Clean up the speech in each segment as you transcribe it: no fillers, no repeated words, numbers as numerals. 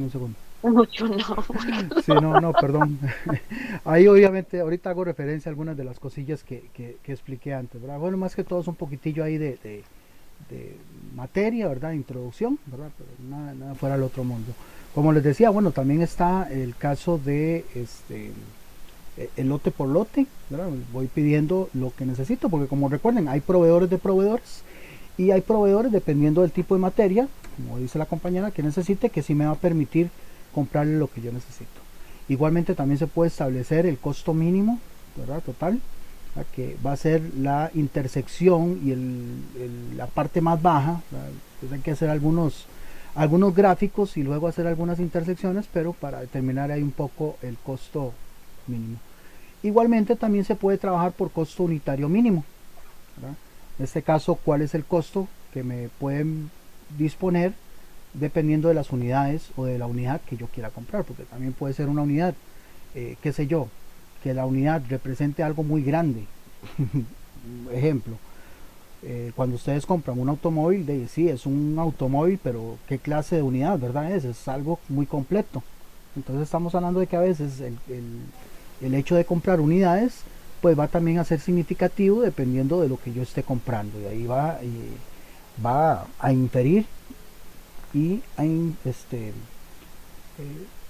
Un segundo. Mucho no. Sí, no, perdón. Ahí obviamente ahorita hago referencia a algunas de las cosillas que expliqué antes, ¿verdad? Bueno, más que todo es un poquitillo ahí de materia, ¿verdad? Introducción, ¿verdad? Pero nada fuera del otro mundo. Como les decía, bueno, también está el caso de el lote por lote, ¿verdad? Voy pidiendo lo que necesito, porque como recuerden, hay proveedores de proveedores y hay proveedores dependiendo del tipo de materia, como dice la compañera, que necesite, que sí me va a permitir comprarle lo que yo necesito. Igualmente también se puede establecer el costo mínimo, ¿verdad? Total, que va a ser la intersección y la parte más baja. Entonces hay que hacer algunos gráficos y luego hacer algunas intersecciones, pero para determinar ahí un poco el costo mínimo. Igualmente también se puede trabajar por costo unitario mínimo, ¿verdad? En este caso, ¿cuál es el costo que me pueden disponer dependiendo de las unidades o de la unidad que yo quiera comprar? Porque también puede ser una unidad, qué sé yo, que la unidad represente algo muy grande. Ejemplo, cuando ustedes compran un automóvil, sí, es un automóvil, pero ¿qué clase de unidad, verdad? Es algo muy completo. Entonces estamos hablando de que a veces el hecho de comprar unidades pues va también a ser significativo dependiendo de lo que yo esté comprando, y ahí va a inferir y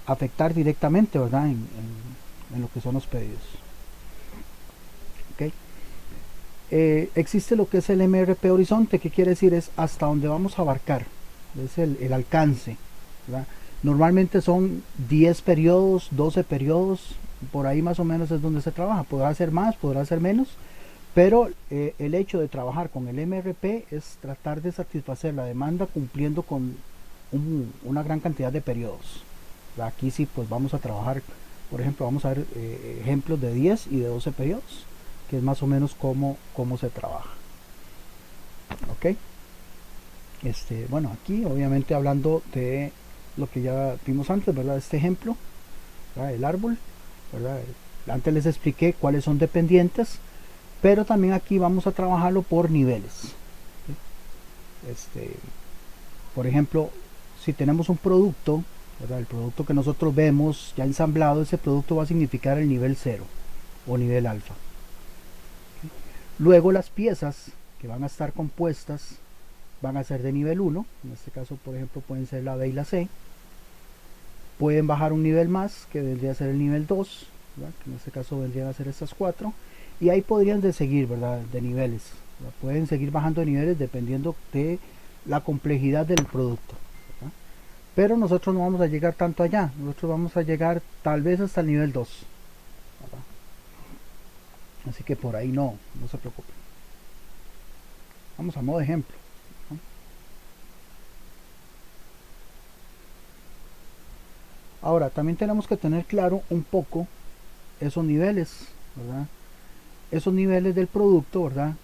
afectar directamente, ¿verdad? En lo que son los pedidos. ¿Okay? Existe lo que es el MRP horizonte, que quiere decir es hasta donde vamos a abarcar, es el alcance, ¿verdad? Normalmente son 10 periodos, 12 periodos, por ahí más o menos es donde se trabaja. Podrá ser más, podrá ser menos, pero el hecho de trabajar con el MRP es tratar de satisfacer la demanda cumpliendo con una gran cantidad de periodos. Aquí sí pues vamos a trabajar, por ejemplo, vamos a ver ejemplos de 10 y de 12 periodos, que es más o menos cómo se trabaja. ¿Ok? Bueno, aquí obviamente hablando de lo que ya vimos antes, ¿verdad? Este ejemplo, ¿verdad? El árbol, ¿verdad? Antes les expliqué cuáles son dependientes, pero también aquí vamos a trabajarlo por niveles. ¿Sí? Por ejemplo, si tenemos un producto, ¿verdad? El producto que nosotros vemos ya ensamblado, ese producto va a significar el nivel 0 o nivel alfa. Luego las piezas que van a estar compuestas van a ser de nivel 1, en este caso por ejemplo pueden ser la B y la C. Pueden bajar un nivel más, que vendría a ser el nivel 2, ¿verdad? Que en este caso vendrían a ser estas 4, y ahí podrían de seguir, ¿verdad? De niveles, ¿verdad? Pueden seguir bajando de niveles dependiendo de la complejidad del producto, ¿verdad? Pero nosotros no vamos a llegar tanto allá, nosotros vamos a llegar tal vez hasta el nivel 2, ¿verdad? Así que por ahí no se preocupen. Vamos a modo de ejemplo, ¿no? Ahora, también tenemos que tener claro un poco esos niveles, ¿verdad? Esos niveles del producto, ¿verdad?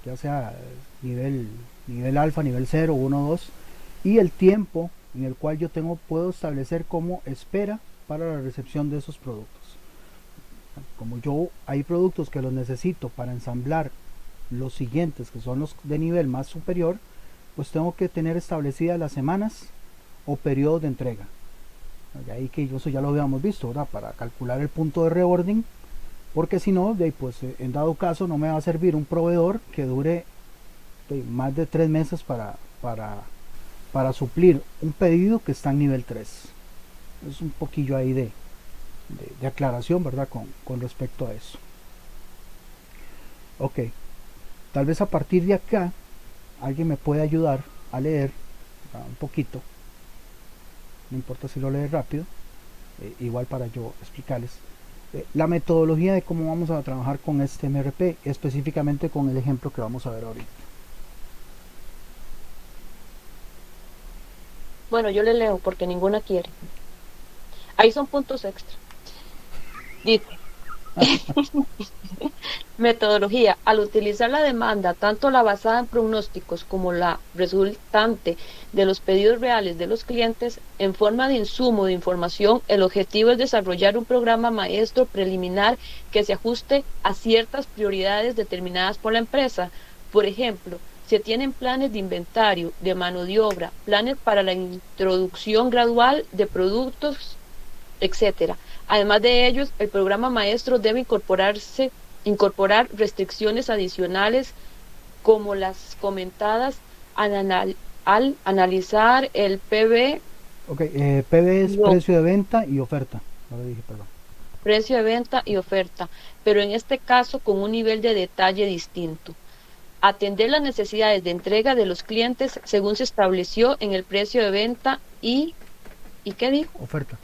Ya sea nivel alfa, nivel 0, 1, 2, y el tiempo en el cual puedo establecer como espera para la recepción de esos productos. Como yo hay productos que los necesito para ensamblar los siguientes, que son los de nivel más superior, pues tengo que tener establecidas las semanas o periodos de entrega. De ahí que eso ya lo habíamos visto, ¿verdad? Para calcular el punto de reordering, porque si no, pues en dado caso no me va a servir un proveedor que dure más de 3 meses para suplir un pedido que está en nivel 3. Es un poquillo ahí de aclaración, ¿verdad? Con respecto a eso. Ok, tal vez a partir de acá alguien me puede ayudar a leer un poquito, no importa si lo lee rápido, igual para yo explicarles la metodología de cómo vamos a trabajar con este MRP, específicamente con el ejemplo que vamos a ver ahorita. Bueno, yo le leo porque ninguna quiere. Ahí son puntos extra. Dice, metodología. Al utilizar la demanda, tanto la basada en pronósticos como la resultante de los pedidos reales de los clientes, en forma de insumo de información, el objetivo es desarrollar un programa maestro preliminar que se ajuste a ciertas prioridades determinadas por la empresa. Por ejemplo, Se tienen planes de inventario, de mano de obra, planes para la introducción gradual de productos, etcétera. Además de ellos, el programa maestro debe incorporar restricciones adicionales como las comentadas al analizar el PB, Ok, PV es no, precio de venta y oferta. No le dije, perdón. precio de venta y oferta, pero en este caso con un nivel de detalle distinto. Atender las necesidades de entrega de los clientes según se estableció en el precio de venta ¿y qué dijo? Oferta.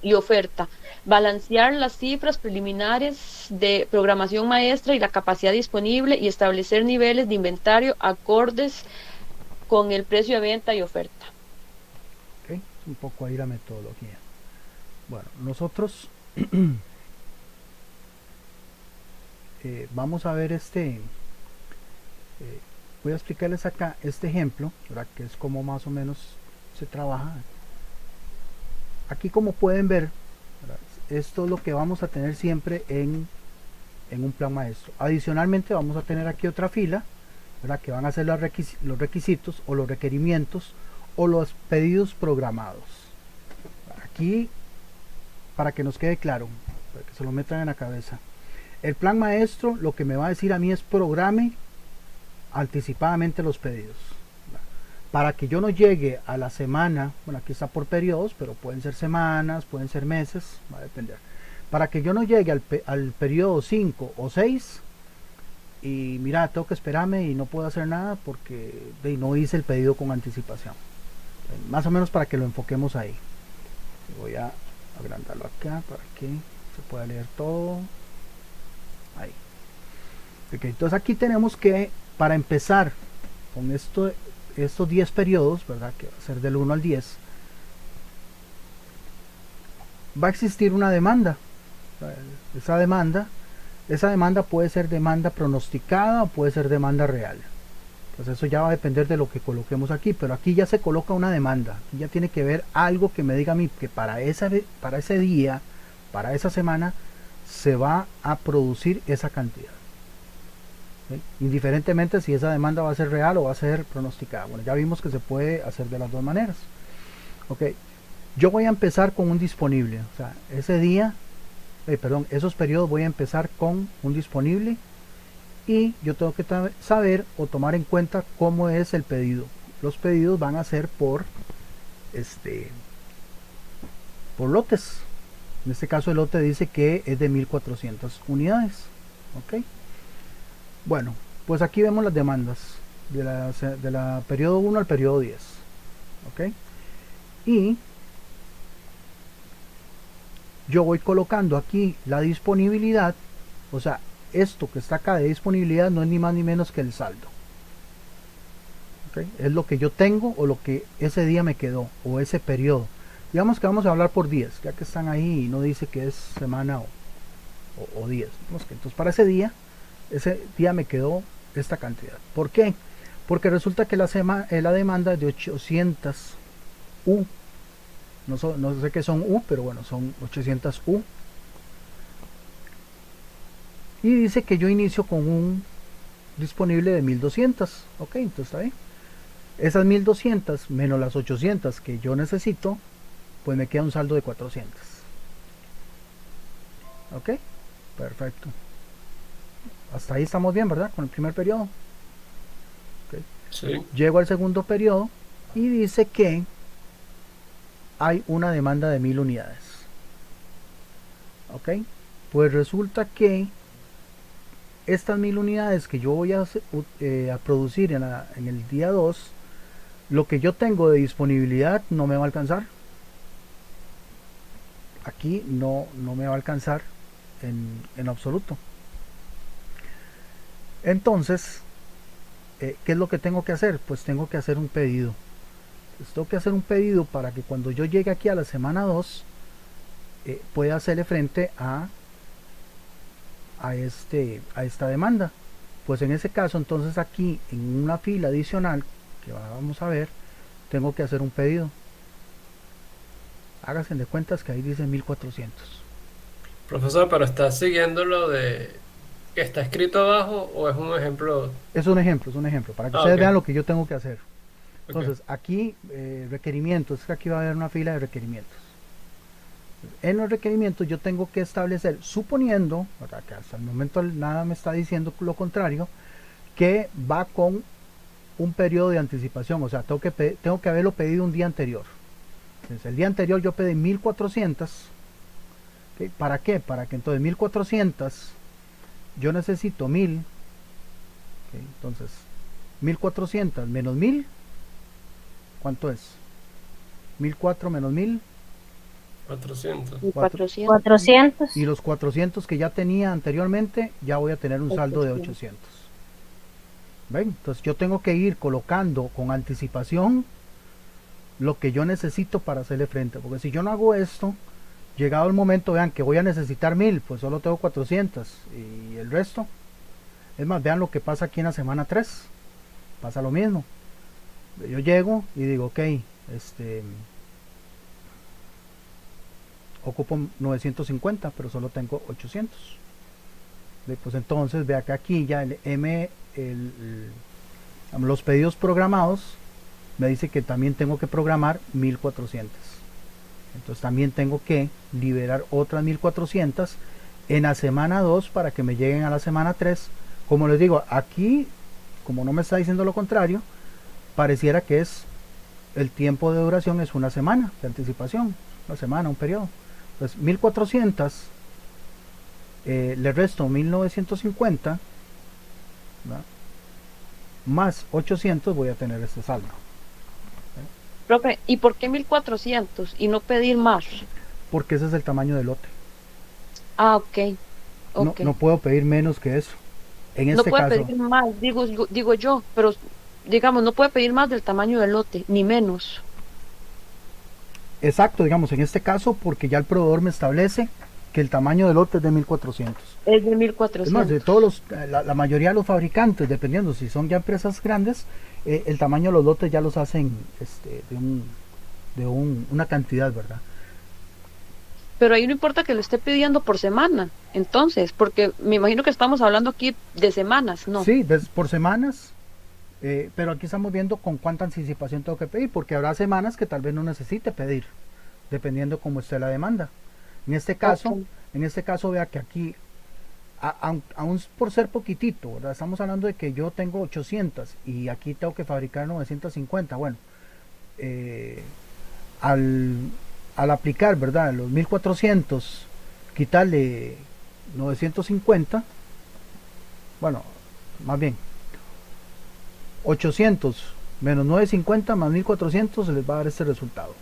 Y oferta. Balancear las cifras preliminares de programación maestra y la capacidad disponible y establecer niveles de inventario acordes con el precio de venta y oferta. Ok, es un poco ahí la metodología. Bueno, nosotros vamos a ver voy a explicarles acá este ejemplo, ¿verdad? Que es como más o menos se trabaja. Aquí como pueden ver, ¿verdad? Esto es lo que vamos a tener siempre en un plan maestro. Adicionalmente vamos a tener aquí otra fila, ¿verdad? Que van a ser los requisitos o los requerimientos o los pedidos programados. Aquí, para que nos quede claro, para que se lo metan en la cabeza, el plan maestro lo que me va a decir a mí es programe anticipadamente los pedidos. Para que yo no llegue a la semana, bueno, aquí está por periodos, pero pueden ser semanas, pueden ser meses, va a depender. Para que yo no llegue al periodo 5 o 6 y mira, tengo que esperarme y no puedo hacer nada porque no hice el pedido con anticipación. Más o menos para que lo enfoquemos ahí. Voy a agrandarlo acá para que se pueda leer todo. Ahí. Okay, entonces aquí tenemos que, para empezar con estos 10 periodos, ¿verdad? Que va a ser del 1 al 10, va a existir una demanda. Esa demanda puede ser demanda pronosticada o puede ser demanda real. Pues eso ya va a depender de lo que coloquemos aquí, pero aquí ya se coloca una demanda. Aquí ya tiene que ver algo que me diga a mí que para ese día, para esa semana, se va a producir esa cantidad. ¿Sí? Indiferentemente si esa demanda va a ser real o va a ser pronosticada. Bueno, ya vimos que se puede hacer de las dos maneras. Ok, yo voy a empezar con un disponible. O sea, esos periodos voy a empezar con un disponible y yo tengo que saber o tomar en cuenta cómo es el pedido. Los pedidos van a ser por lotes. En este caso el lote dice que es de 1400 unidades. Ok, bueno, pues aquí vemos las demandas de la periodo 1 al periodo 10. Ok, y yo voy colocando aquí la disponibilidad. O sea, esto que está acá de disponibilidad no es ni más ni menos que el saldo. ¿Okay? Es lo que yo tengo o lo que ese día me quedó o ese periodo. Digamos que vamos a hablar por días, ya que están ahí y no dice que es semana o días. Entonces para ese día me quedó esta cantidad. ¿Por qué? Porque resulta que la demanda es de 800 U. No sé qué son U, pero bueno, son 800 U. Y dice que yo inicio con un disponible de 1200. Ok, entonces está bien. Esas 1200 menos las 800 que yo necesito, pues me queda un saldo de 400. Ok, perfecto. Hasta ahí estamos bien, ¿verdad? Con el primer periodo. Okay. Sí. Llego al segundo periodo y dice que hay una demanda de 1000 unidades. Ok, pues resulta que estas 1000 unidades que yo voy a producir en el día 2, lo que yo tengo de disponibilidad no me va a alcanzar. Aquí no me va a alcanzar en absoluto. Entonces, ¿qué es lo que tengo que hacer? Pues tengo que hacer un pedido. Pues tengo que hacer un pedido para que cuando yo llegue aquí a la semana 2 pueda hacerle frente a esta demanda. Pues en ese caso, entonces aquí en una fila adicional que vamos a ver, tengo que hacer un pedido. Háganse de cuentas que ahí dice 1400. Profesor, pero está siguiendo lo de que está escrito abajo o es un ejemplo? Es un ejemplo, para que Ah, ustedes ok, vean lo que yo tengo que hacer. ok. Entonces, aquí requerimientos, es que aquí va a haber una fila de requerimientos. En los requerimientos yo tengo que establecer, suponiendo, ¿verdad?, que hasta el momento nada me está diciendo lo contrario, que va con un periodo de anticipación, o sea, tengo que haberlo pedido un día anterior. Entonces, el día anterior yo pedí 1400, ¿okay? ¿Para qué? Para que entonces 1400 yo necesito 1000, ¿okay? Entonces 1400 menos 1000, ¿cuánto es? 1004 menos 1000, 400. Y 4, 400. 400. y los 400 que ya tenía anteriormente, ya voy a tener un saldo de 800. 800. ¿Ven? Entonces yo tengo que ir colocando con anticipación lo que yo necesito para hacerle frente, porque si yo no hago esto, llegado el momento, vean que voy a necesitar 1000, pues solo tengo 400 y el resto, es más, vean lo que pasa aquí en la semana 3, pasa lo mismo. Yo llego y digo, ok, ocupo 950, pero solo tengo 800. Pues entonces vea que aquí ya los pedidos programados me dice que también tengo que programar 1400. Entonces también tengo que liberar otras 1400 en la semana 2 para que me lleguen a la semana 3. Como les digo, aquí, como no me está diciendo lo contrario, pareciera que es el tiempo de duración es una semana de anticipación, una semana, un periodo. Entonces 1400, le resto 1950, ¿verdad?, más 800, voy a tener este saldo. Profe, ¿y por qué 1400 y no pedir más? Porque ese es el tamaño del lote. Ah, ok, No, ok. no puedo pedir menos que eso. En No este puede caso, pedir más, digo yo, pero digamos, no puede pedir más del tamaño del lote, ni menos. exacto, digamos, en este caso, porque ya el proveedor me establece que el tamaño del lote es de 1400. Es de Es más, de 1400. todos la mayoría de los fabricantes, dependiendo si son ya empresas grandes, el tamaño de los lotes ya los hacen una cantidad, ¿verdad? Pero ahí no importa que lo esté pidiendo por semana, entonces, porque me imagino que estamos hablando aquí de semanas, ¿no? Sí, por semanas, pero aquí estamos viendo con cuánta anticipación tengo que pedir, porque habrá semanas que tal vez no necesite pedir, dependiendo cómo esté la demanda. En este caso, Ok. vea que aquí, aún por ser poquitito, ¿verdad?, estamos hablando de que yo tengo 800 y aquí tengo que fabricar 950. Bueno, eh, al, al aplicar, ¿verdad?, los 1400, quitarle 950, bueno, más bien 800 menos 950 más 1400 les va a dar este resultado.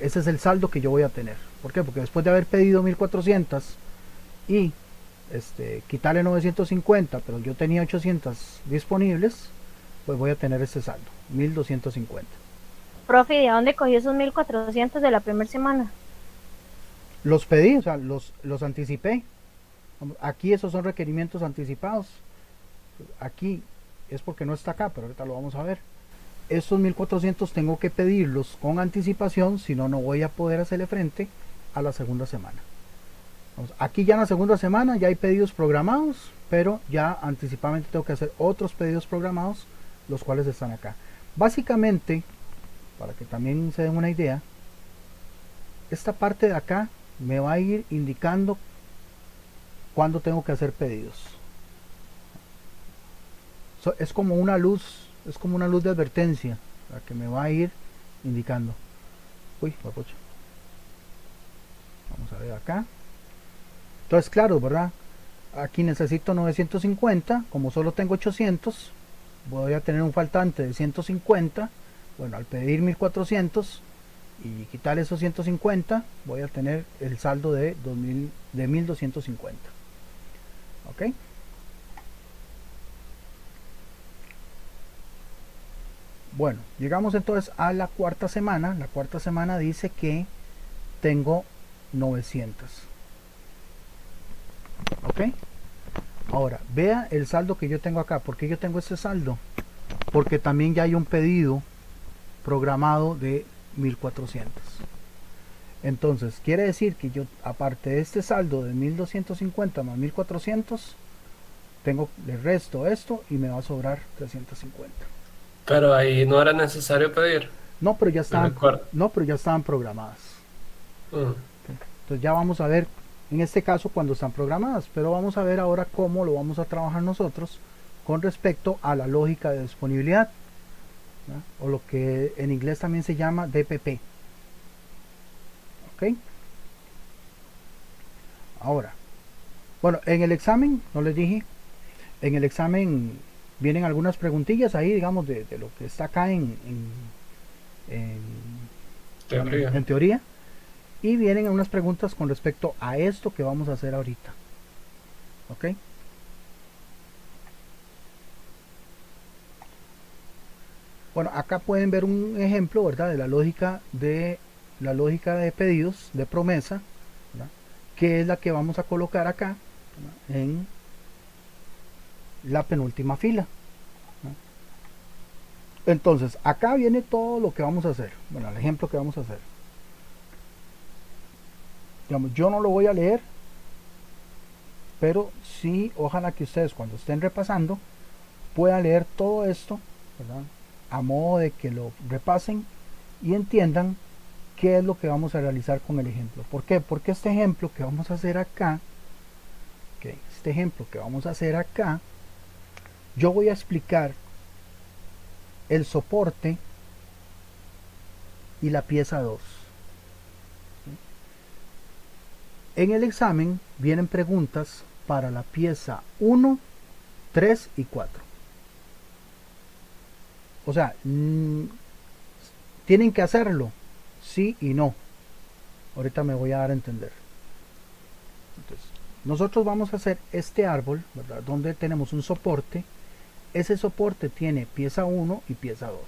Ese es el saldo que yo voy a tener. ¿Por qué? Porque después de haber pedido 1400 y quitarle 950, pero yo tenía 800 disponibles, pues voy a tener este saldo, 1250. Profe, ¿de dónde cogió esos 1400 de la primera semana? Los pedí, o sea, los anticipé. Aquí esos son requerimientos anticipados. Aquí es porque no está acá, pero ahorita lo vamos a ver. Estos 1400 tengo que pedirlos con anticipación, si no, no voy a poder hacerle frente a la segunda semana. Aquí ya en la segunda semana ya hay pedidos programados, pero ya anticipadamente tengo que hacer otros pedidos programados, los cuales están acá. Básicamente, para que también se den una idea, esta parte de acá me va a ir indicando cuándo tengo que hacer pedidos. Es como una luz, de advertencia, la que me va a ir indicando. Uy, papocho. Vamos a ver acá. Entonces, claro, ¿verdad? Aquí necesito 950, como solo tengo 800, voy a tener un faltante de 150. Bueno, al pedir 1400 y quitar esos 150, voy a tener el saldo de 1250. ¿Ok? Bueno, llegamos entonces a la cuarta semana. La cuarta semana dice que tengo 900. ¿Ok? Ahora, vea el saldo que yo tengo acá. ¿Por qué yo tengo este saldo? Porque también ya hay un pedido programado de 1400. Entonces, quiere decir que yo, aparte de este saldo de 1250 más 1400, le resto esto y me va a sobrar 350. Pero ahí no era necesario pedir. No, pero ya Me estaban, recuerdo. no, pero ya estaban programadas. Mm. Entonces ya vamos a ver en este caso cuando están programadas, pero vamos a ver ahora cómo lo vamos a trabajar nosotros con respecto a la lógica de disponibilidad, ¿no? O lo que en inglés también se llama DPP. ¿Ok? Ahora, bueno, en el examen, no les dije, en el examen vienen algunas preguntillas ahí, digamos, de lo que está acá en, Teoría. en teoría, y vienen unas preguntas con respecto a esto que vamos a hacer ahorita. ¿Ok? Bueno, acá pueden ver un ejemplo, ¿verdad? De la lógica de pedidos, de promesa, ¿verdad? Que es la que vamos a colocar acá, ¿verdad? En la penúltima fila, ¿no? Entonces, acá viene todo lo que vamos a hacer. Bueno, el ejemplo que vamos a hacer. Digamos, yo no lo voy a leer, pero sí, ojalá que ustedes cuando estén repasando puedan leer todo esto, ¿verdad? A modo de que lo repasen y entiendan qué es lo que vamos a realizar con el ejemplo. ¿Por qué? Porque este ejemplo que vamos a hacer acá, yo voy a explicar el soporte y la pieza 2. En el examen vienen preguntas para la pieza 1, 3 y 4. O sea, tienen que hacerlo, sí y no. Ahorita me voy a dar a entender. Entonces, nosotros vamos a hacer este árbol, ¿verdad? Donde tenemos un soporte. Ese soporte tiene pieza 1 y pieza 2.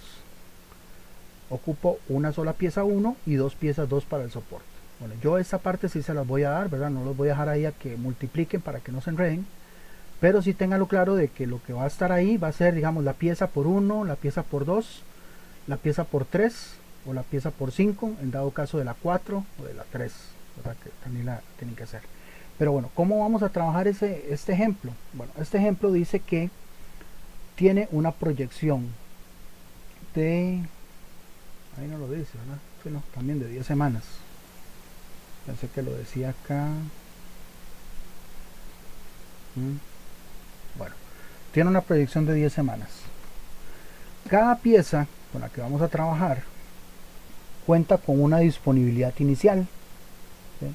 Ocupo una sola pieza 1 y dos piezas 2 para el soporte. Bueno, yo esta parte sí se las voy a dar, ¿verdad? No los voy a dejar ahí a que multipliquen para que no se enreden. Pero sí ténganlo claro de que lo que va a estar ahí va a ser, digamos, la pieza por 1, la pieza por 2, la pieza por 3 o la pieza por 5, en dado caso de la 4 o de la 3, ¿verdad? Que también la tienen que hacer. Pero bueno, ¿cómo vamos a trabajar este ejemplo? Bueno, este ejemplo dice que tiene una proyección de, ahí no lo dice, ¿verdad? Sí, no, también de 10 semanas. Pensé que lo decía acá. Bueno, tiene una proyección de 10 semanas. Cada pieza con la que vamos a trabajar cuenta con una disponibilidad inicial, ¿sí?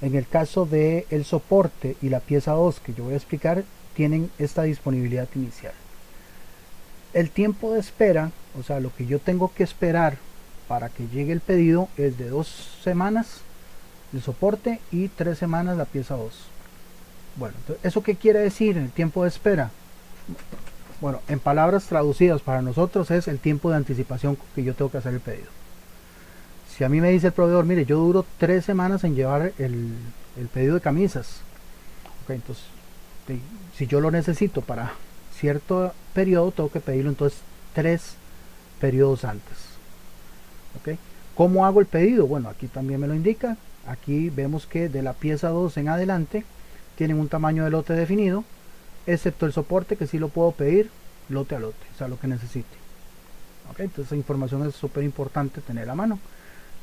En el caso de el soporte y la pieza 2 que yo voy a explicar, tienen esta disponibilidad inicial. El tiempo de espera, o sea, lo que yo tengo que esperar para que llegue el pedido, es de 2 semanas el soporte y 3 semanas la pieza 2. Bueno, entonces, ¿eso qué quiere decir el tiempo de espera? Bueno, en palabras traducidas para nosotros es el tiempo de anticipación que yo tengo que hacer el pedido. Si a mí me dice el proveedor, mire, yo duro 3 semanas en llevar el pedido de camisas, okay, entonces si yo lo necesito para cierto periodo, tengo que pedirlo entonces 3 periodos antes. ¿Okay? ¿Cómo hago el pedido? Bueno, aquí también me lo indica. Aquí vemos que de la pieza 2 en adelante tienen un tamaño de lote definido, excepto el soporte que sí lo puedo pedir lote a lote, o sea, lo que necesite. ¿Okay? Entonces esa información es súper importante tener a mano.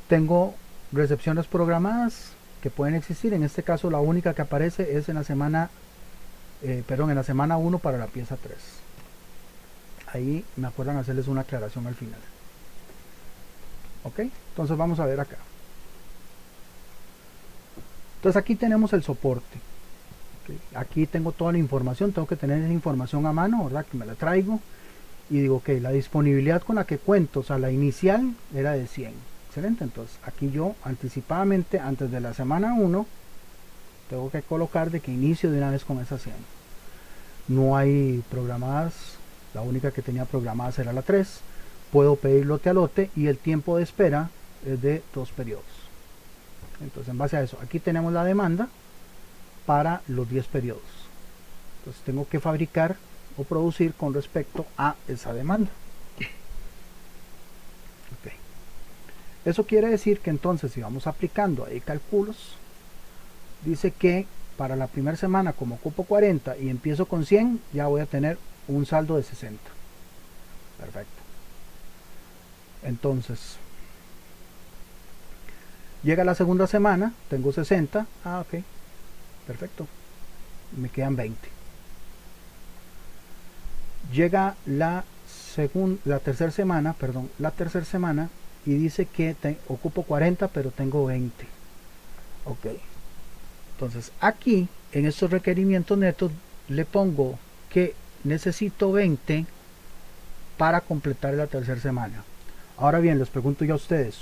Tengo recepciones programadas que pueden existir. En este caso la única que aparece es en la semana en la semana 1 para la pieza 3. Ahí me acuerdan hacerles una aclaración al final. Ok, entonces vamos a ver acá. Entonces aquí tenemos el soporte. Okay. Aquí tengo toda la información, tengo que tener esa información a mano, ¿verdad? Que me la traigo y digo, ok, la disponibilidad con la que cuento, o sea, la inicial era de 100. Excelente, entonces aquí yo anticipadamente, antes de la semana 1, tengo que colocar de que inicio de una vez con esa 100. No hay programadas, la única que tenía programadas era la 3. Puedo pedir lote a lote y el tiempo de espera es de 2 periodos. Entonces en base a eso, aquí tenemos la demanda para los 10 periodos. Entonces tengo que fabricar o producir con respecto a esa demanda. Okay. Eso quiere decir que entonces si vamos aplicando ahí cálculos, dice que para la primera semana, como ocupo 40 y empiezo con 100, ya voy a tener un saldo de 60. Perfecto. Entonces, llega la segunda semana, tengo 60. Ah, ok. Perfecto. Me quedan 20. Llega la tercera semana, y dice que ocupo 40, pero tengo 20. Ok. Entonces, aquí, en estos requerimientos netos, le pongo que necesito 20 para completar la tercera semana. Ahora bien, les pregunto yo a ustedes,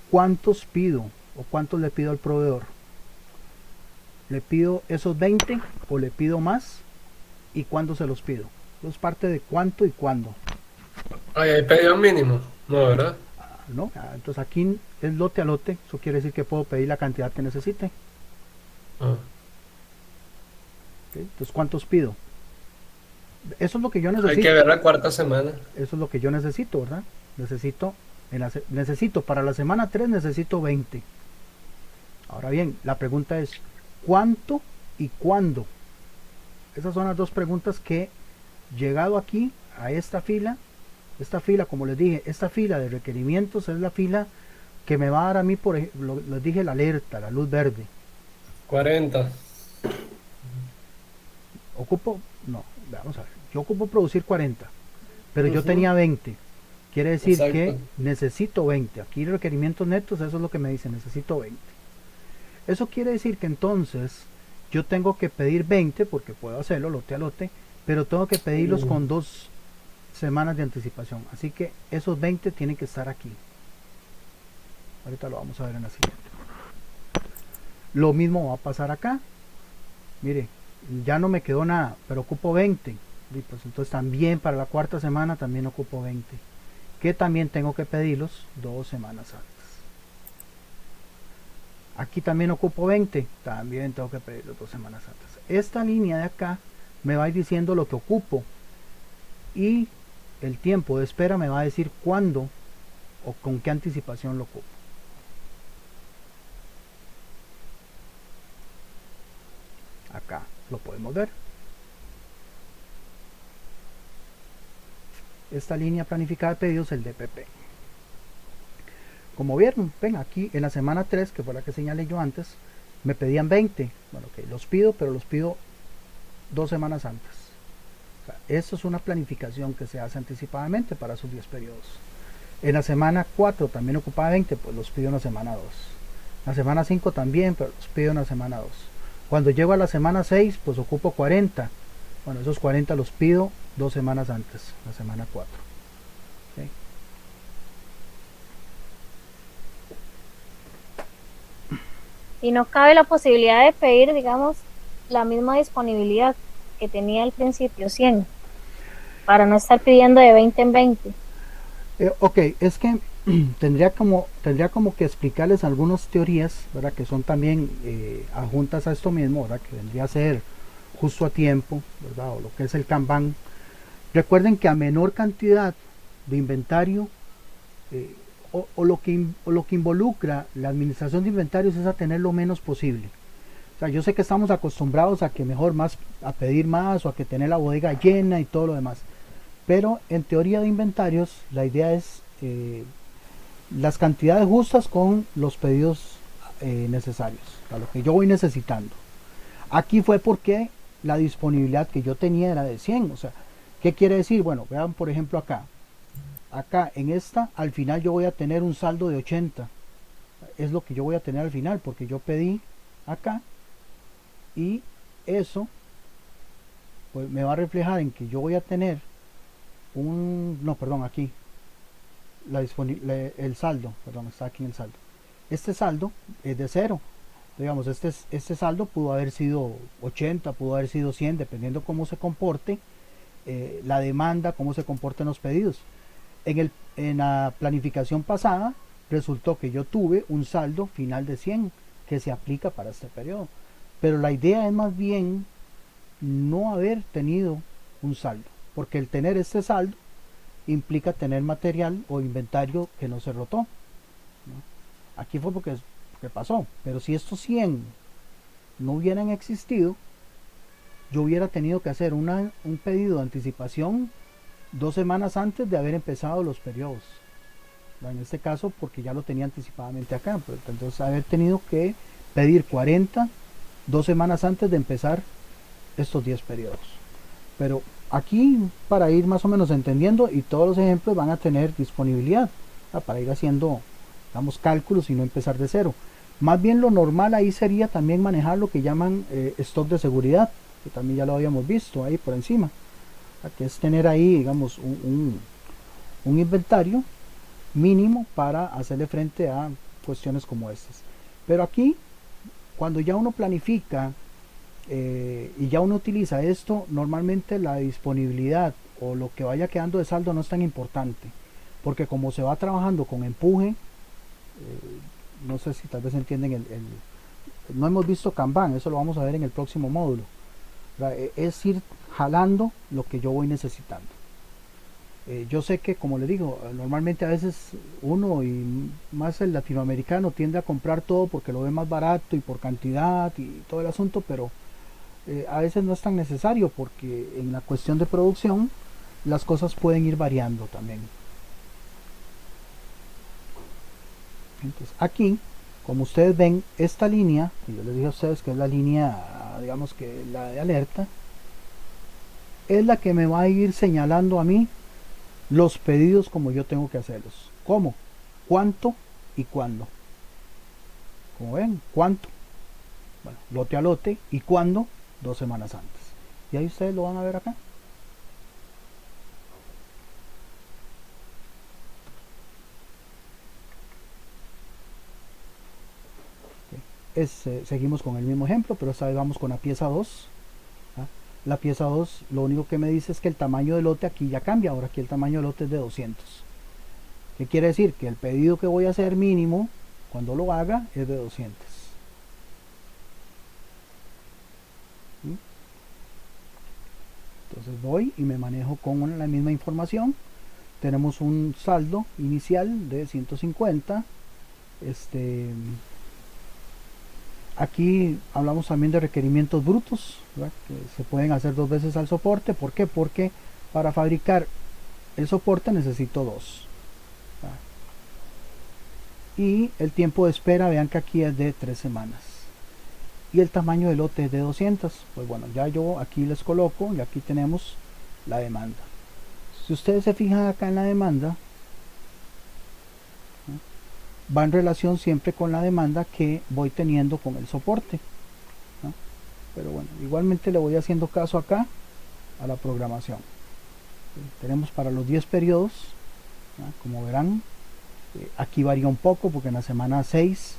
¿cuántos pido o cuántos le pido al proveedor? ¿Le pido esos 20 o le pido más? ¿Y cuándo se los pido? Es parte de cuánto y cuándo. Ay, hay pedido mínimo. No, ¿verdad? ¿No? Entonces aquí es lote a lote. Eso quiere decir que puedo pedir la cantidad que necesite. Ah, ¿Okay? Entonces, ¿cuántos pido? Eso es lo que yo hay necesito. que ver la cuarta semana. Eso es lo que yo necesito, ¿verdad? Necesito para la semana 3 necesito 20. Ahora bien, la pregunta es ¿cuánto y cuándo? Esas son las dos preguntas que, llegado aquí a esta fila, como les dije, esta fila de requerimientos es la fila que me va a dar a mí, por ejemplo, les dije la alerta, la luz verde. 40. No, vamos a ver, yo ocupo producir 40, pero yo Ujú. tenía 20. Quiere decir Exacto. que necesito 20. Aquí requerimientos netos, eso es lo que me dice, necesito 20. Eso quiere decir que entonces yo tengo que pedir 20, porque puedo hacerlo lote a lote, pero tengo que pedirlos con 2 semanas de anticipación. Así que esos 20 tienen que estar aquí. Ahorita lo vamos a ver en la siguiente. Lo mismo va a pasar acá. Mire, ya no me quedó nada, pero ocupo 20. Y pues entonces también para la cuarta semana también ocupo 20. Que también tengo que pedirlos 2 semanas antes. Aquí también ocupo 20. También tengo que pedirlos 2 semanas antes. Esta línea de acá me va a ir diciendo lo que ocupo. Y el tiempo de espera me va a decir cuándo o con qué anticipación lo ocupo. Acá lo podemos ver. Esta línea planificada de pedidos, el DPP. Como vieron, ven aquí en la semana 3, que fue la que señalé yo antes, me pedían 20. Bueno, ok, los pido, pero los pido 2 semanas antes. O sea, esto es una planificación que se hace anticipadamente para sus 10 periodos. En la semana 4 también ocupaba 20, pues los pido en la semana 2. La semana 5 también, pero los pido en la semana 2. Cuando llego a la semana 6, pues ocupo 40. Bueno, esos 40 los pido 2 semanas antes, la semana 4. ¿Okay? Y no cabe la posibilidad de pedir, digamos, la misma disponibilidad que tenía al principio, 100, para no estar pidiendo de 20 en 20. Ok, es que tendría como que explicarles algunas teorías, ¿verdad? Que son también adjuntas a esto mismo, ¿verdad? Que vendría a ser justo a tiempo, ¿verdad? O lo que es el Kanban. Recuerden que a menor cantidad de inventario o lo que involucra la administración de inventarios es a tener lo menos posible. O sea, yo sé que estamos acostumbrados a que mejor más, a pedir más o a que tener la bodega llena y todo lo demás. Pero en teoría de inventarios la idea es las cantidades justas con los pedidos necesarios, a lo que yo voy necesitando. Aquí fue porque la disponibilidad que yo tenía era de 100. O sea, ¿qué quiere decir? Bueno, vean por ejemplo acá. Acá en esta, al final yo voy a tener un saldo de 80. Es lo que yo voy a tener al final, porque yo pedí acá y eso pues me va a reflejar en que yo voy a tener aquí el saldo, está aquí en el saldo. Este saldo es de 0. Digamos, este saldo pudo haber sido 80, pudo haber sido 100, dependiendo cómo se comporte la demanda, cómo se comporten los pedidos. En la planificación pasada resultó que yo tuve un saldo final de 100 que se aplica para este periodo, pero la idea es más bien no haber tenido un saldo, porque el tener este saldo implica tener material o inventario que no se rotó, ¿no? Aquí fue porque pasó, pero si estos 100 no hubieran existido, yo hubiera tenido que hacer un pedido de anticipación 2 semanas antes de haber empezado los periodos. En este caso, porque ya lo tenía anticipadamente acá, pero entonces haber tenido que pedir 40 2 semanas antes de empezar estos 10 periodos. Pero aquí, para ir más o menos entendiendo, y todos los ejemplos van a tener disponibilidad para ir haciendo, digamos, cálculos y no empezar de cero. Más bien lo normal ahí sería también manejar lo que llaman stock de seguridad, que también ya lo habíamos visto ahí por encima, que es tener ahí, digamos, un inventario mínimo para hacerle frente a cuestiones como estas. Pero aquí, cuando ya uno planifica y ya uno utiliza esto, normalmente la disponibilidad o lo que vaya quedando de saldo no es tan importante, porque como se va trabajando con empuje, no sé si tal vez entienden no hemos visto Kanban, eso lo vamos a ver en el próximo módulo. Es ir jalando lo que yo voy necesitando. Yo sé que, como le digo, normalmente a veces uno, y más el latinoamericano, tiende a comprar todo porque lo ve más barato y por cantidad y todo el asunto, pero a veces no es tan necesario, porque en la cuestión de producción las cosas pueden ir variando también. Entonces aquí, como ustedes ven, esta línea, y yo les dije a ustedes que es la línea, digamos que la de alerta, es la que me va a ir señalando a mí los pedidos como yo tengo que hacerlos. ¿Cómo? ¿Cuánto y cuándo? Como ven, ¿cuánto? Bueno, lote a lote. ¿Y cuándo? 2 semanas antes. Y ahí ustedes lo van a ver acá. Seguimos con el mismo ejemplo, pero esta vez vamos con la pieza 2. La pieza 2, lo único que me dice es que el tamaño de lote aquí ya cambia. Ahora aquí el tamaño de lote es de 200. ¿Qué quiere decir? Que el pedido que voy a hacer mínimo cuando lo haga es de 200. Entonces voy y me manejo con la misma información. Tenemos un saldo inicial de 150. Aquí hablamos también de requerimientos brutos, ¿verdad? Que se pueden hacer 2 veces al soporte. ¿Por qué? Porque para fabricar el soporte necesito 2. Y el tiempo de espera, vean que aquí es de 3 semanas. Y el tamaño del lote es de 200. Pues bueno, ya yo aquí les coloco, y aquí tenemos la demanda. Si ustedes se fijan acá en la demanda, va en relación siempre con la demanda que voy teniendo con el soporte, ¿no? Pero bueno, igualmente le voy haciendo caso acá a la programación. Tenemos para los 10 periodos, ¿no? Como verán, aquí varía un poco porque en la semana 6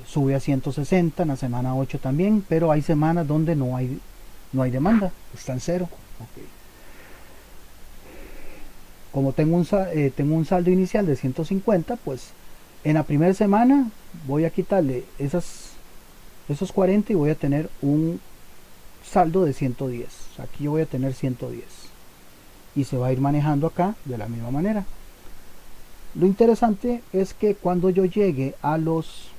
sube a 160, en la semana 8 también, pero hay semanas donde no hay demanda, está en cero. Okay. Como tengo un saldo inicial de 150, pues en la primera semana voy a quitarle esos 40 y voy a tener un saldo de 110. O sea, aquí yo voy a tener 110. Y se va a ir manejando acá de la misma manera. Lo interesante es que cuando yo llegue a los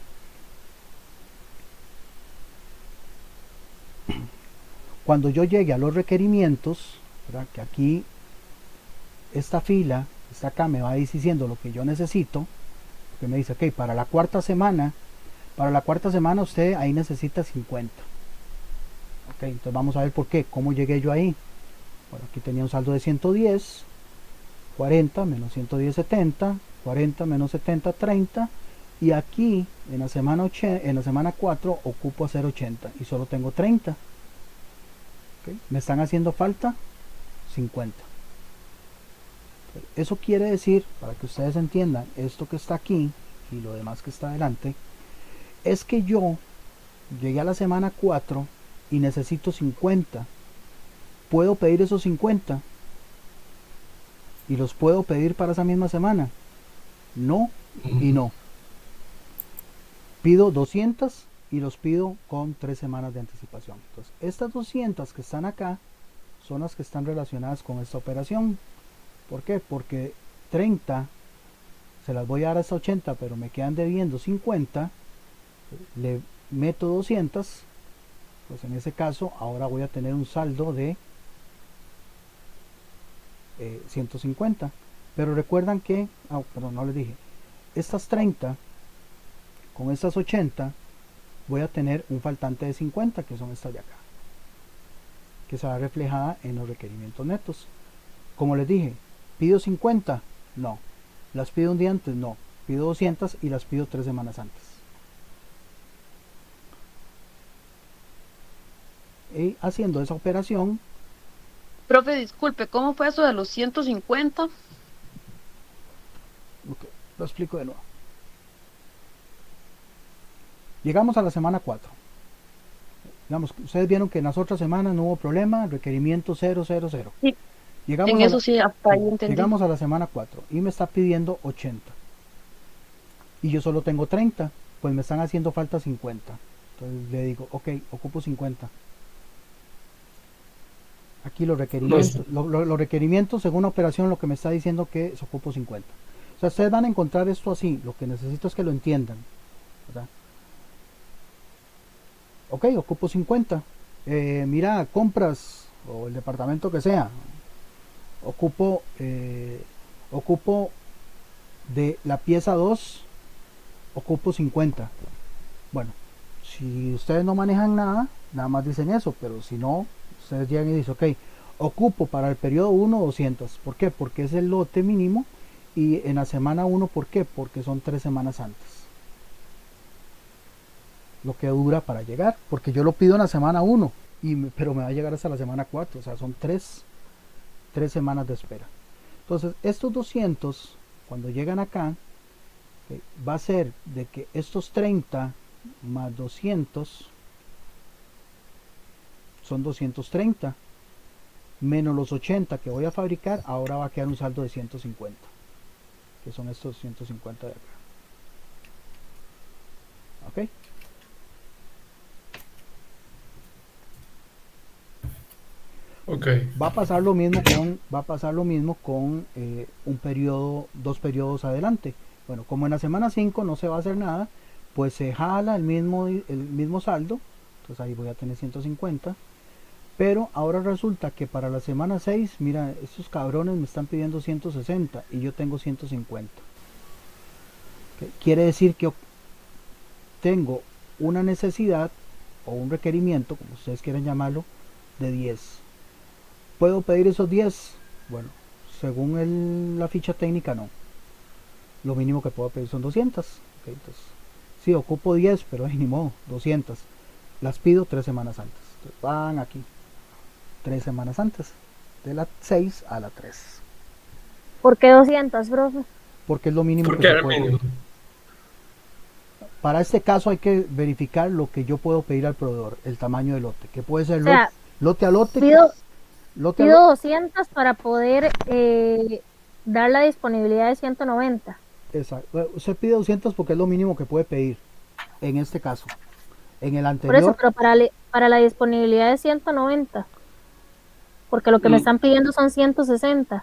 requerimientos, ¿verdad? Que aquí esta fila está acá, me va diciendo lo que yo necesito, que me dice, ok, para la cuarta semana usted ahí necesita 50. Ok, entonces vamos a ver por qué, cómo llegué yo ahí. Bueno, aquí tenía un saldo de 110, 40 menos 110, 70, 40 menos 70, 30, y aquí en la semana 4 ocupo hacer 80 y solo tengo 30. Okay, me están haciendo falta 50. Eso quiere decir, para que ustedes entiendan, esto que está aquí y lo demás que está adelante, es que yo llegué a la semana 4 y necesito 50. ¿Puedo pedir esos 50? ¿Y los puedo pedir para esa misma semana? No y no. Pido 200 y los pido con 3 semanas de anticipación. Entonces, estas 200 que están acá son las que están relacionadas con esta operación. ¿Por qué? Porque 30 se las voy a dar hasta 80, pero me quedan debiendo 50. meto 200, pues en ese caso ahora voy a tener un saldo de 150. Pero recuerdan que, perdón, no les dije, estas 30 con estas 80 voy a tener un faltante de 50, que son estas de acá, que se va reflejada en los requerimientos netos. Como les dije, ¿pido 50? No. ¿Las pido un día antes? No. Pido 200 y las pido 3 semanas antes. Y haciendo esa operación, Profe, disculpe, ¿cómo fue eso de los 150? lo explico de nuevo. Llegamos a la semana 4. Digamos, ustedes vieron que en las otras semanas no hubo problema, requerimiento 000. Sí, Llegamos en a eso la, sí, hasta ahí entendí. llegamos a la semana 4 y me está pidiendo 80. Y yo solo tengo 30, pues me están haciendo falta 50. Entonces le digo, ok, ocupo 50. Aquí los requerimientos, los requerimientos según la operación lo que me está diciendo que se ocupo 50. O sea, ustedes van a encontrar esto así, lo que necesito es que lo entiendan, ¿verdad? Ok, ocupo 50. Mira, compras o el departamento que sea, ocupo de la pieza 2, ocupo 50. Bueno, si ustedes no manejan nada, nada más dicen eso, pero si no, ustedes llegan y dicen, ok, ocupo para el periodo 1 200. ¿Por qué? Porque es el lote mínimo. Y en la semana 1, ¿por qué? Porque son 3 semanas antes. Lo que dura para llegar. Porque yo lo pido en la semana 1, pero me va a llegar hasta la semana 4. O sea, son 3 semanas de espera. Entonces, estos 200, cuando llegan acá, va a ser de que estos 30 más 200 son 230, menos los 80 que voy a fabricar, ahora va a quedar un saldo de 150, que son estos 150 de acá. Ok. Ok. Va a pasar lo mismo con un periodo, 2 periodos adelante. Bueno, como en la semana 5 no se va a hacer nada, pues se jala el mismo saldo. Entonces ahí voy a tener 150. Pero ahora resulta que para la semana 6, mira, estos cabrones me están pidiendo 160 y yo tengo 150. ¿Okay? Quiere decir que tengo una necesidad o un requerimiento, como ustedes quieran llamarlo, de 10. ¿Puedo pedir esos 10? Bueno, según la ficha técnica no. Lo mínimo que puedo pedir son 200. ¿Okay? Entonces, sí, ocupo 10, pero ni modo, 200. Las pido 3 semanas antes. Entonces, van aquí. 3 semanas antes, de la 6 a la 3. ¿Por qué 200, profe? Porque es lo mínimo ¿Por que qué se el puede mínimo? pedir. Para este caso hay que verificar lo que yo puedo pedir al proveedor, el tamaño del lote, que puede ser O sea, lote a lote. pido Lote a Pido lote. 200 para poder dar la disponibilidad de 190. Exacto. Bueno, usted pide 200 porque es lo mínimo que puede pedir, en este caso. En el Por eso, anterior, pero para la disponibilidad de 190. Porque lo que me están pidiendo son 160.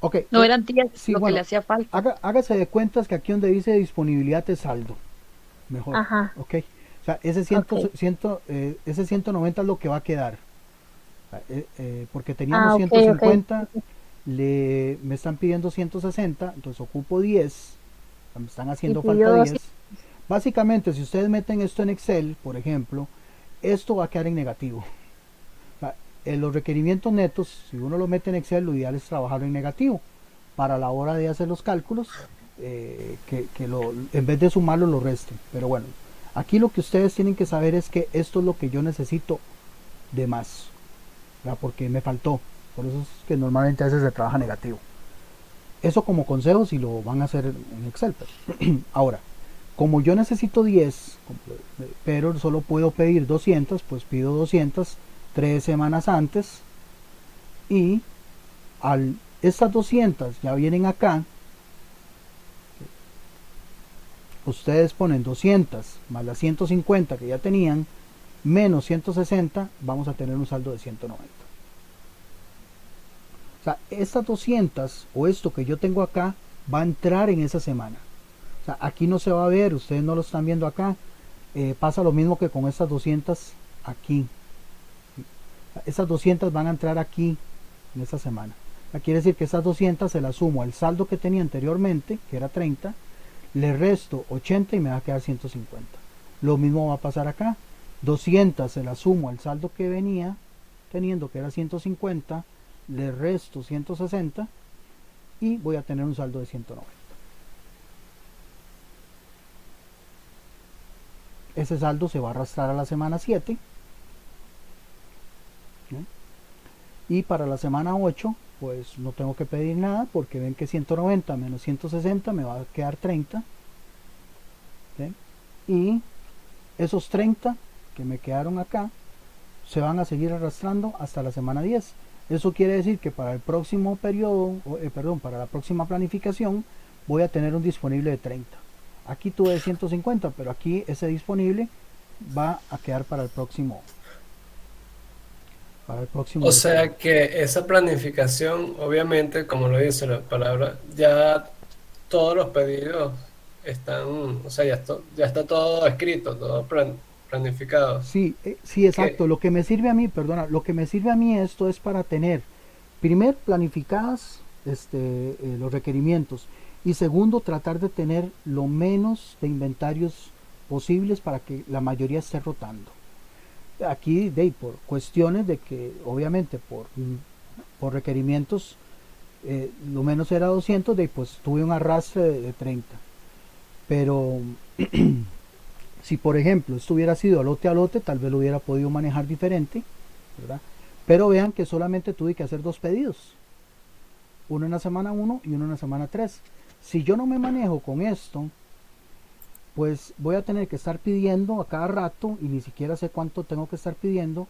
ok. No eran 10 Sí, lo que bueno, le hacía falta. hágase de cuentas que aquí donde dice disponibilidad de saldo, mejor. Ajá. Ok. O sea, ese, Ok. ese 190 es lo que va a quedar. O sea, porque teníamos Ok, 150, ok. me están pidiendo 160, entonces ocupo 10, o sea, me están Y haciendo pidió falta 10. 200. Básicamente, si ustedes meten esto en Excel, por ejemplo, esto va a quedar en negativo. O sea, en los requerimientos netos, si uno lo mete en Excel, lo ideal es trabajarlo en negativo. Para la hora de hacer los cálculos, en vez de sumarlo, lo resten. Pero bueno, aquí lo que ustedes tienen que saber es que esto es lo que yo necesito de más, ¿verdad? Porque me faltó. Por eso es que normalmente a veces se trabaja negativo. Eso como consejo si lo van a hacer en Excel. Ahora, como yo necesito 10, pero solo puedo pedir 200, pues pido 200 3 semanas antes. Y estas 200 ya vienen acá. Ustedes ponen 200 más las 150 que ya tenían, menos 160, vamos a tener un saldo de 190. O sea, estas 200 o esto que yo tengo acá va a entrar en esa semana. O sea, aquí no se va a ver, ustedes no lo están viendo acá, Pasa lo mismo que con estas 200 aquí. Esas 200 van a entrar aquí en esta semana. Quiere decir que esas 200 se las sumo al saldo que tenía anteriormente, que era 30, le resto 80 y me va a quedar 150. Lo mismo va a pasar acá. 200 se las sumo al saldo que venía teniendo, que era 150, le resto 160 y voy a tener un saldo de 190. Ese saldo se va a arrastrar a la semana 7. ¿No? Y para la semana 8, pues no tengo que pedir nada porque ven que 190 menos 160 me va a quedar 30. ¿Sí? Y esos 30 que me quedaron acá se van a seguir arrastrando hasta la semana 10. Eso quiere decir que para el próximo periodo, para la próxima planificación, voy a tener un disponible de 30. Aquí tuve 150, pero aquí ese disponible va a quedar para el próximo. O sea que esa planificación, obviamente, como lo dice la palabra, ya todos los pedidos están, o sea, ya está todo escrito, todo planificado. Sí, sí, exacto. Lo que me sirve a mí, perdona, lo que me sirve a mí esto es para tener, primero, planificadas los requerimientos y segundo, tratar de tener lo menos de inventarios posibles para que la mayoría esté rotando. Aquí, por cuestiones de que, obviamente, por requerimientos, lo menos era 200, pues tuve un arrastre de 30. Pero si por ejemplo esto hubiera sido a lote, tal vez lo hubiera podido manejar diferente, ¿verdad? Pero vean que solamente tuve que hacer 2 pedidos, uno en la semana 1 y uno en la semana 3. Si yo no me manejo con esto, pues voy a tener que estar pidiendo a cada rato y ni siquiera sé cuánto tengo que estar pidiendo,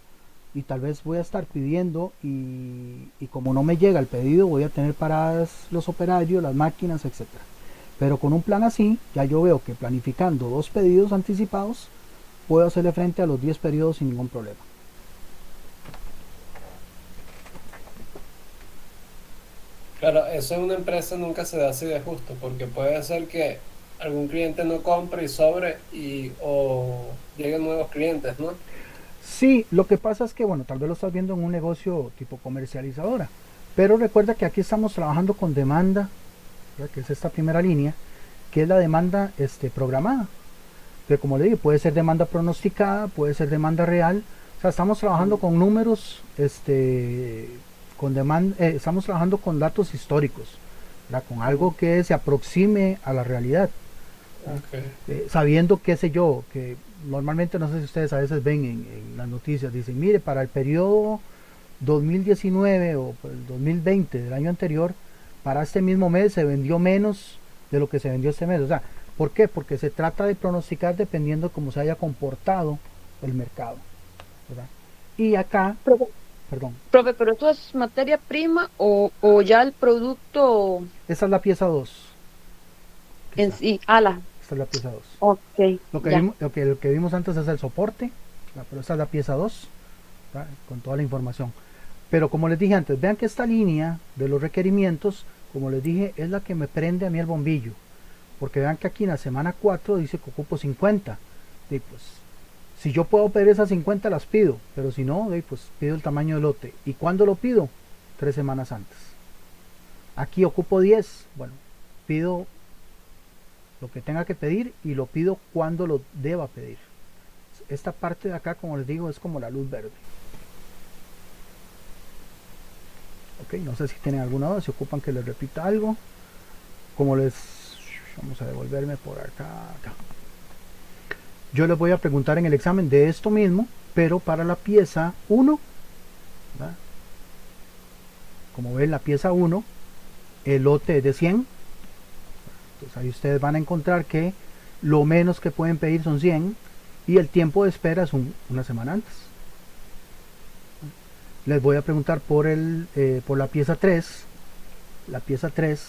y tal vez voy a estar pidiendo y como no me llega el pedido voy a tener paradas los operarios, las máquinas, etcétera. Pero con un plan así, ya yo veo que planificando 2 pedidos anticipados, puedo hacerle frente a los 10 periodos sin ningún problema. Claro, eso en una empresa nunca se da así de justo, porque puede ser que algún cliente no compre y sobre o lleguen nuevos clientes, ¿no? Sí, lo que pasa es que, bueno, tal vez lo estás viendo en un negocio tipo comercializadora, pero recuerda que aquí estamos trabajando con demanda, ¿verdad? Que es esta primera línea, que es la demanda programada. Que como le digo, puede ser demanda pronosticada, puede ser demanda real. O sea, estamos trabajando con números, con demanda, estamos trabajando con datos históricos, ¿verdad? Con algo que se aproxime a la realidad. Okay. Sabiendo, qué sé yo, que normalmente, no sé si ustedes a veces ven en las noticias, dicen, mire, para el periodo 2019 o el 2020 del año anterior, para este mismo mes se vendió menos de lo que se vendió este mes. O sea, ¿por qué? Porque se trata de pronosticar dependiendo de cómo se haya comportado el mercado, ¿verdad? Y acá, perdón. Profe, pero ¿esto es materia prima o ya el producto Esa es la pieza 2. en sí? Ala. Esta es la pieza 2. Ok. Lo que vimos antes es el soporte, ¿verdad? Pero esta es la pieza 2, ¿verdad? Con toda la información. Pero como les dije antes, vean que esta línea de los requerimientos, como les dije, es la que me prende a mí el bombillo. Porque vean que aquí en la semana 4 dice que ocupo 50. Y pues, si yo puedo pedir esas 50 las pido, pero si no, pues pido el tamaño del lote. ¿Y cuándo lo pido? 3 semanas antes. Aquí ocupo 10. Bueno, pido lo que tenga que pedir y lo pido cuando lo deba pedir. Esta parte de acá, como les digo, es como la luz verde. Ok, no sé si tienen alguna duda, si ocupan que les repita algo. Como les... Vamos a devolverme por acá. Yo les voy a preguntar en el examen de esto mismo, pero para la pieza 1, ¿verdad? Como ven, la pieza 1, el lote es de 100. Entonces ahí ustedes van a encontrar que lo menos que pueden pedir son 100 y el tiempo de espera es una semana antes. Les voy a preguntar por la pieza 3. La pieza 3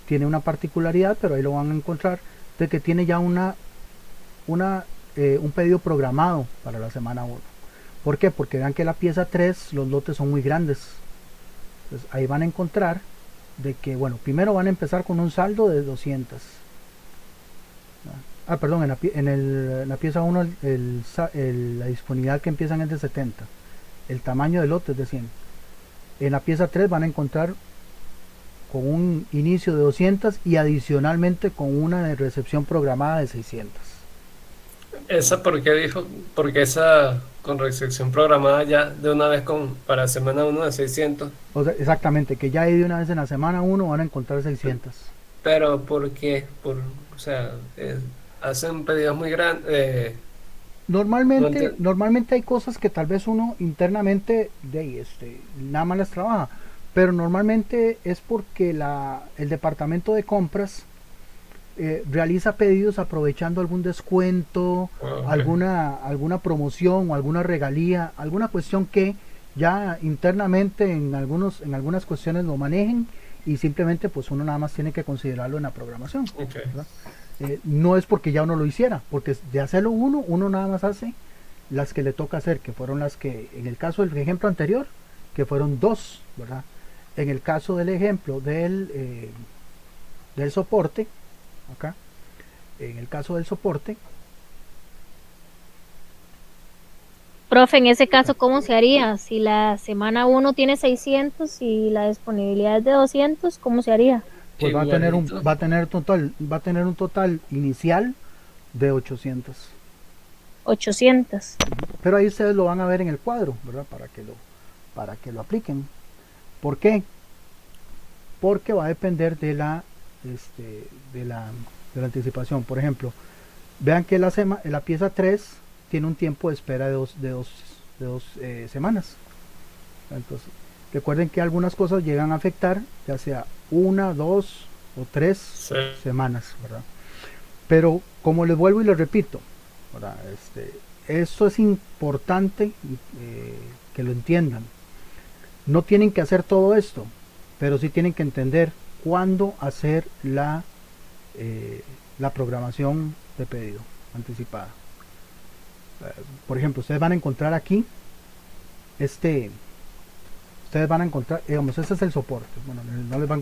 tiene una particularidad, pero ahí lo van a encontrar, de que tiene ya un pedido programado para la semana 1. ¿Por qué? Porque vean que la pieza 3 los lotes son muy grandes. Entonces ahí van a encontrar de que, bueno, primero van a empezar con un saldo de 200. Perdón, en la pieza 1 la disponibilidad que empiezan es de 70. El tamaño del lote es de 100. En la pieza 3 van a encontrar con un inicio de 200 y adicionalmente con una de recepción programada de 600. ¿Esa por qué dijo? Porque esa con recepción programada ya de una vez para semana 1 de 600. O sea, exactamente, que ya ahí de una vez en la semana 1 van a encontrar 600. Pero ¿por qué? O sea, hacen pedidos muy grandes. No entiendo. Normalmente hay cosas que tal vez uno internamente nada más las trabaja, pero normalmente es porque el departamento de compras realiza pedidos aprovechando algún descuento, Ok. alguna promoción o alguna regalía, alguna cuestión que ya internamente en algunas cuestiones lo manejen y simplemente pues uno nada más tiene que considerarlo en la programación, Ok. ¿verdad? No es porque ya uno lo hiciera, porque de hacerlo uno nada más hace las que le toca hacer, que fueron las que, en el caso del ejemplo anterior, que fueron dos, ¿verdad? En el caso del ejemplo del soporte, acá, en el caso del soporte, Profe, en ese caso, ¿cómo se haría? Si la semana 1 tiene 600 y la disponibilidad es de 200, ¿cómo se haría? pues Igualito. va a tener un total inicial de 800. 800. Pero ahí ustedes lo van a ver en el cuadro, ¿verdad? Para que lo apliquen. ¿Por qué? Porque va a depender de la anticipación. Por ejemplo, vean que la pieza 3 tiene un tiempo de espera de dos semanas. Entonces, recuerden que algunas cosas llegan a afectar ya sea una, dos o tres Sí. semanas, ¿verdad? Pero como les vuelvo y les repito, ¿verdad? Esto es importante que lo entiendan. No tienen que hacer todo esto, pero sí tienen que entender cuándo hacer la programación de pedido anticipada. Por ejemplo, ustedes van a encontrar aquí ustedes van a encontrar, digamos, este es el soporte. Bueno,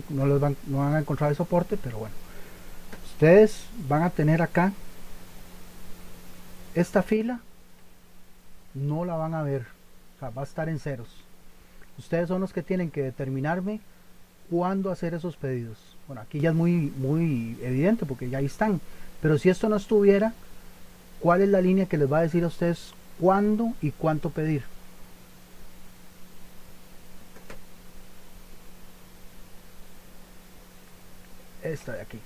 no van a encontrar el soporte, pero bueno, ustedes van a tener acá esta fila, no la van a ver, o sea, va a estar en ceros. Ustedes son los que tienen que determinarme cuándo hacer esos pedidos. Bueno, aquí ya es muy evidente porque ya ahí están, pero si esto no estuviera, ¿cuál es la línea que les va a decir a ustedes cuándo y cuánto pedir? Esta de aquí.